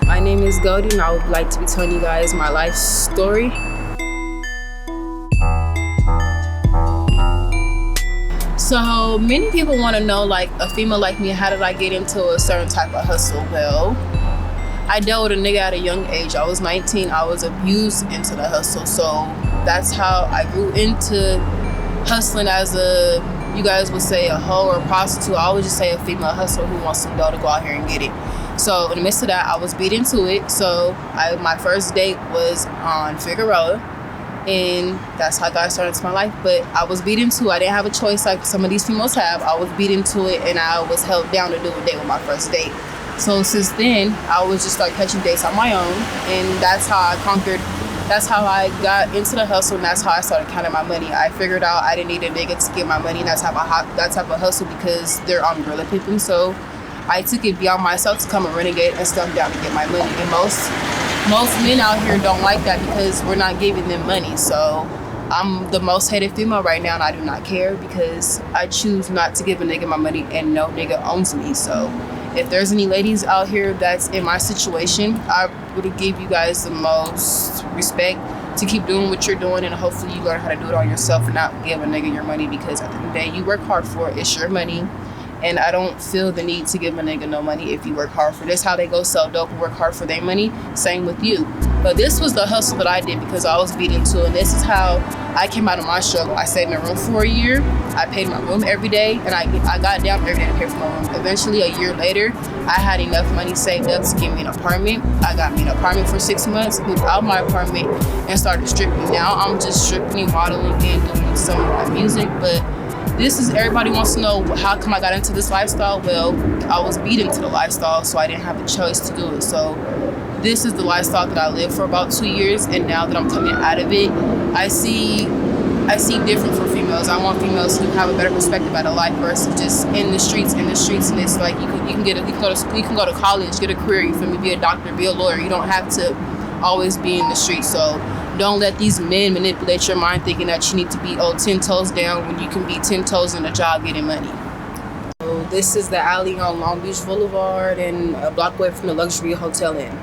My name is Goldie, and I would like to be telling you guys my life story. So many people want to know, like, a female like me, how did I get into a certain type of hustle? Well, I dealt with a nigga at a young age. I was 19. I was abused into the hustle. So that's how I grew into hustling as a, you guys would say, a hoe or a prostitute. I would just say a female hustler who wants some dough to go out here and get it. So in the midst of that, I was beat into it. So my first date was on Figueroa, and that's how God started into my life. But I was beat into it. I didn't have a choice like some of these females have. I was beat into it, and I was held down to do a date with my first date. So since then, I was just start catching dates on my own, and that's how I conquered. That's how I got into the hustle, and that's how I started counting my money. I figured out I didn't need a nigga to get my money, and that type of hustle because they're umbrella pimping. So I took it beyond myself to come a renegade and stuff down to get my money. And most men out here don't like that because we're not giving them money. So I'm the most hated female right now, and I do not care because I choose not to give a nigga my money, and no nigga owns me. So if there's any ladies out here that's in my situation, I would give you guys the most respect to keep doing what you're doing, and hopefully you learn how to do it on yourself and not give a nigga your money, because at the end of the day, you work hard for it. It's your money. And I don't feel the need to give a nigga no money if you work hard for this. How they go sell dope and work hard for their money, same with you. But this was the hustle that I did because I was beat into it. And this is how I came out of my struggle. I stayed in a room for a year. I paid my room every day, and I got down every day to pay for my room. Eventually, a year later, I had enough money saved up to get me an apartment. I got me an apartment for 6 months, moved out of my apartment, and started stripping. Now I'm just stripping, modeling, and doing some of my music. But this is, everybody wants to know, how come I got into this lifestyle? Well, I was beat into the lifestyle, so I didn't have a choice to do it. So this is the lifestyle that I lived for about 2 years, and now that I'm coming out of it, I see different for females. I want females who have a better perspective at a life versus just in the streets. And it's like you can go to college, get a career, you feel me, be a doctor, be a lawyer. You don't have to always be in the streets. So don't let these men manipulate your mind thinking that you need to be 10 toes down when you can be 10 toes in a job getting money. So this is the alley on Long Beach Boulevard and a block away from the Luxury Hotel Inn.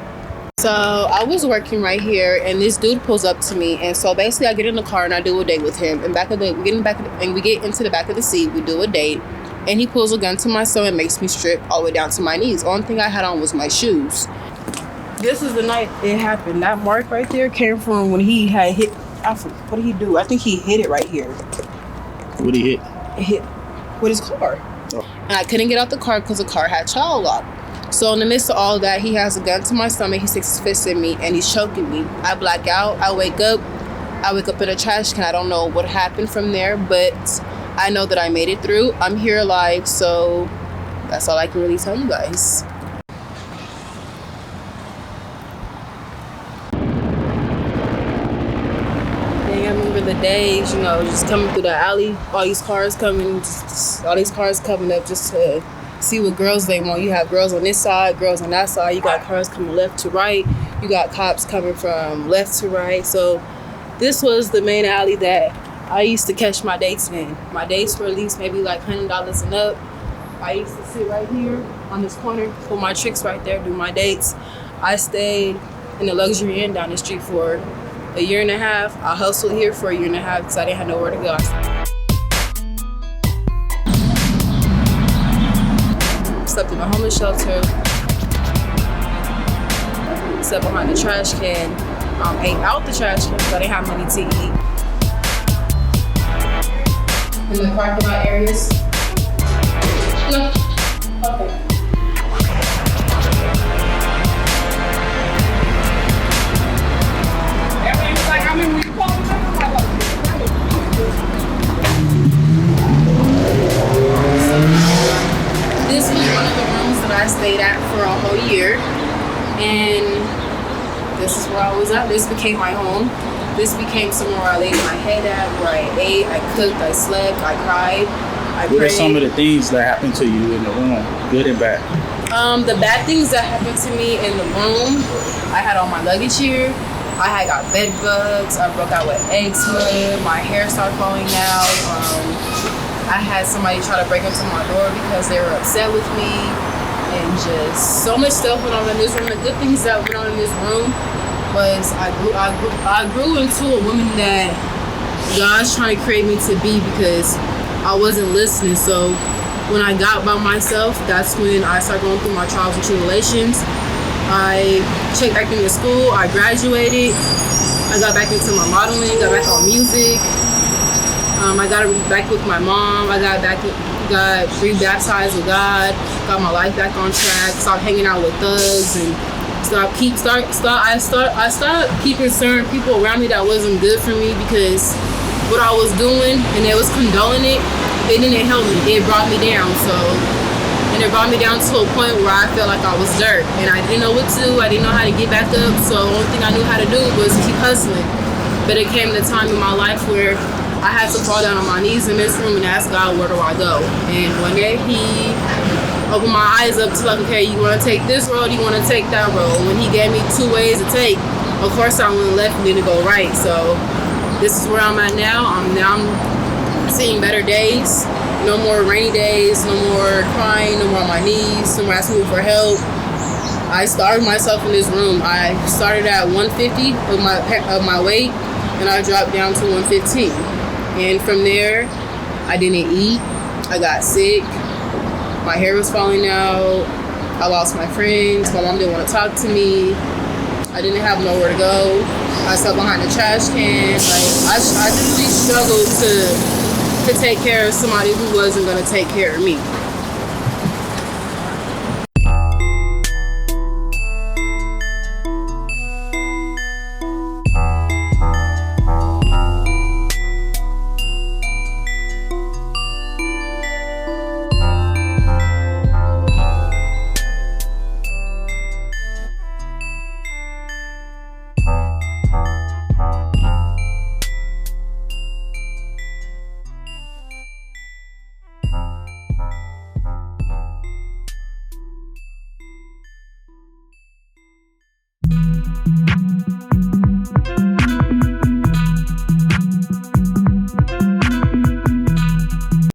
So I was working right here, and this dude pulls up to me, and so basically I get in the car and I do a date with him. And we get into the back of the seat, we do a date, and he pulls a gun to my stomach and makes me strip all the way down to my knees. Only thing I had on was my shoes. This is the night it happened. That mark right there came from when he had hit. What did he do? I think he hit it right here. What did he hit? It hit with his car. Oh. And I couldn't get out the car because the car had child lock. So in the midst of all that, he has a gun to my stomach. He sticks his fist in me, and he's choking me. I black out. I wake up in a trash can. I don't know what happened from there, but I know that I made it through. I'm here alive, so that's all I can really tell you guys. I remember the days, just coming through the alley, all these cars coming up just to see what girls they want. You have girls on this side, girls on that side. You got cars coming left to right. You got cops coming from left to right. So this was the main alley that I used to catch my dates in. My dates were at least maybe like $100 and up. I used to sit right here on this corner, pull my tricks right there, do my dates. I stayed in the Luxury Inn down the street for a year and a half. I hustled here for a year and a half because I didn't have nowhere to go. Slept in a homeless shelter, slept behind the trash can, ate out the trash can because I didn't have money to eat. In the parking lot areas. No. Okay. Everybody's like, I remember when you called me. This was one of the rooms that I stayed at for a whole year, and this is where I was at. This became my home. This became somewhere I laid my head at, where I ate, I cooked, I slept, I cried, I prayed. What are some of the things that happened to you in the room, good and bad? The bad things that happened to me in the room, I had all my luggage here. I had got bed bugs. I broke out with eczema. My hair started falling out. I had somebody try to break into my door because they were upset with me. and just so much stuff went on in this room. The good things that went on in this room was I grew into a woman that God's trying to create me to be, because I wasn't listening. So when I got by myself, that's when I started going through my trials and tribulations. I checked back into school. I graduated. I got back into my modeling. Got back on music. I got back with my mom. I got re-baptized with God. Got my life back on track. Stopped hanging out with thugs and I started keeping certain people around me that wasn't good for me, because what I was doing and they was condoning it didn't help me. It brought me down. And it brought me down to a point where I felt like I was dirt, and I didn't know what to do. I didn't know how to get back up. So the only thing I knew how to do was keep hustling. But it came to a time in my life where I had to fall down on my knees in this room and ask God, where do I go? And one day He opened my eyes up to like, okay, you want to take this road, you want to take that road. When He gave me 2 ways to take, of course I went left and then to go right. So this is where I'm at now. I'm seeing better days. No more rainy days, no more crying, no more on my knees, no more asking me for help. I started myself in this room. I started at 150 of my weight, and I dropped down to 115. And from there, I didn't eat. I got sick. My hair was falling out. I lost my friends. My mom didn't want to talk to me. I didn't have nowhere to go. I sat behind the trash can. I just really struggled to take care of somebody who wasn't going to take care of me.